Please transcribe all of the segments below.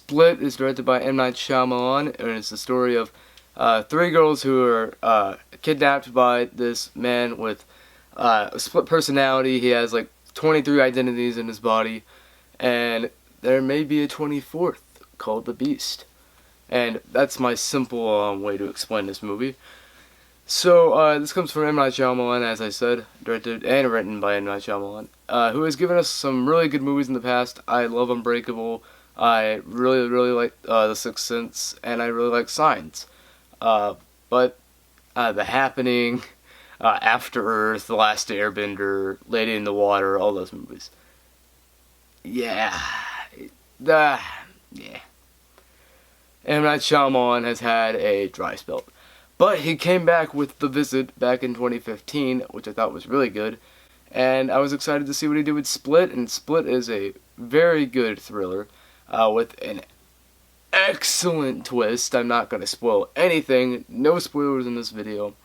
Split is directed by M. Night Shyamalan, and it's the story of three girls who are kidnapped by this man with a split personality. He has like 23 identities in his body, and there may be a 24th called the Beast. And that's my simple way to explain this movie. So, this comes from M. Night Shyamalan, as I said, directed and written by M. Night Shyamalan, who has given us some really good movies in the past. I love Unbreakable, I really like The Sixth Sense, and I really like Signs. But The Happening, After Earth, The Last Airbender, Lady in the Water, all those movies. Yeah. M. Night Shyamalan has had a dry spell. But he came back with The Visit back in 2015, which I thought was really good. And I was excited to see what he did with Split, and Split is a very good thriller with an excellent twist. I'm not going to spoil anything. No spoilers in this video.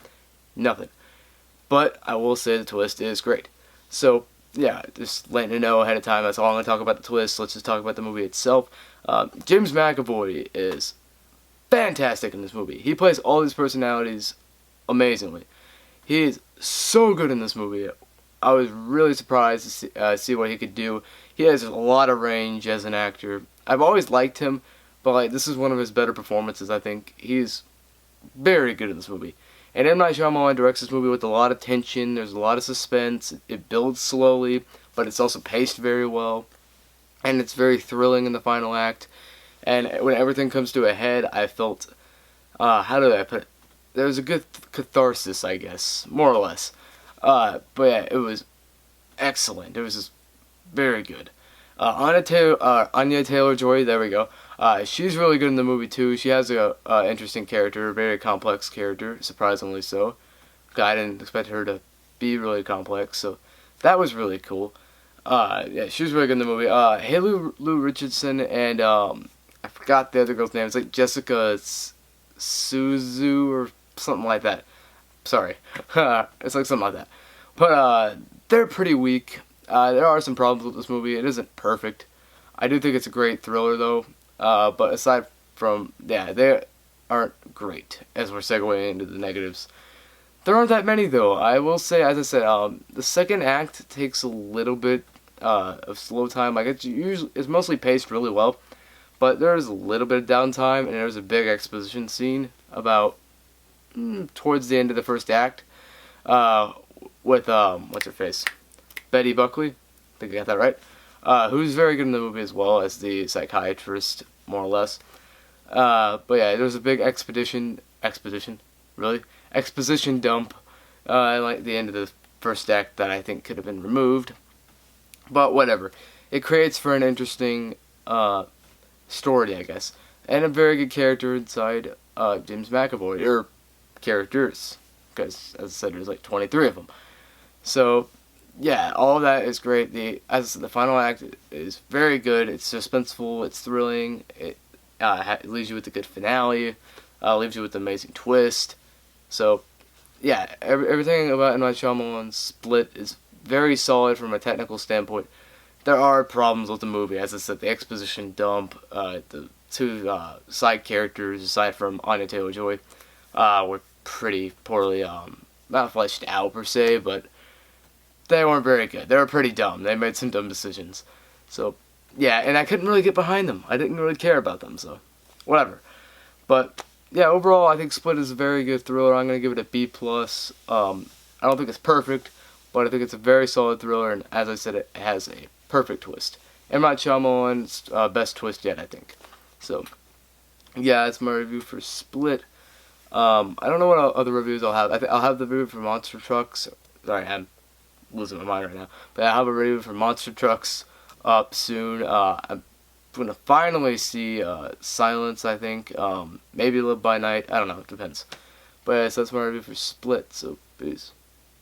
Nothing. But I will say the twist is great. So, yeah, just letting you know ahead of time, that's all I'm going to talk about the twist. Let's just talk about the movie itself. James McAvoy is fantastic in this movie. He plays all these personalities amazingly. He is so good in this movie. I was really surprised to see what he could do. He has a lot of range as an actor. I've always liked him, but like this is one of his better performances, I think. He's very good in this movie. And M. Night Shyamalan directs this movie with a lot of tension. There's a lot of suspense. It builds slowly, but it's also paced very well. And it's very thrilling in the final act. And when everything comes to a head, I felt, how do I put it? There was a good catharsis, I guess, more or less. But yeah, it was excellent. It was just very good. Anya Taylor-Joy, there we go. She's really good in the movie too. She has a interesting character, a very complex character, surprisingly so. I didn't expect her to be really complex, so that was really cool. Yeah, she was really good in the movie. Haley Lou Richardson and I forgot the other girl's name. It's like Jessica Suzu or something like that. Sorry. It's like something like that. But they're pretty weak. There are some problems with this movie. It isn't perfect. I do think it's a great thriller though. But aside from, yeah, they aren't great as we're segueing into the negatives. There aren't that many though. I will say, as I said, the second act takes a little bit of slow time. Like it's mostly paced really well. But there's a little bit of downtime, and there's a big exposition scene about towards the end of the first act with, what's her face? Betty Buckley? I think I got that right. Who's very good in the movie as well as the psychiatrist, more or less. But yeah, there's a big exposition dump at like the end of the first act that I think could have been removed. But whatever. It creates for an interesting story, I guess, and a very good character inside James McAvoy, or characters, because as I said, there's like 23 of them. So yeah, all of that is great. As I said, the final act is very good. It's suspenseful. It's thrilling. It leaves you with a good finale. Leaves you with an amazing twist. So yeah, everything about M. Night Shyamalan's Split is very solid from a technical standpoint. There are problems with the movie, as I said, the exposition dump, the two side characters, aside from Anya Taylor-Joy, were pretty poorly, not fleshed out per se, but they weren't very good. They were pretty dumb. They made some dumb decisions. So, yeah, and I couldn't really get behind them. I didn't really care about them, so, whatever. But, yeah, overall, I think Split is a very good thriller. I'm going to give it a B+. I don't think it's perfect, but I think it's a very solid thriller, and as I said, it has a perfect twist. M. Night Shyamalan's best twist yet, I think. So, yeah, that's my review for Split. I don't know what other reviews I'll have. I'll have the review for Monster Trucks. Sorry, I'm losing my mind right now. But I'll have a review for Monster Trucks up soon. I'm going to finally see Silence, I think. Maybe Live by Night. I don't know. It depends. But yeah, so that's my review for Split. So, peace.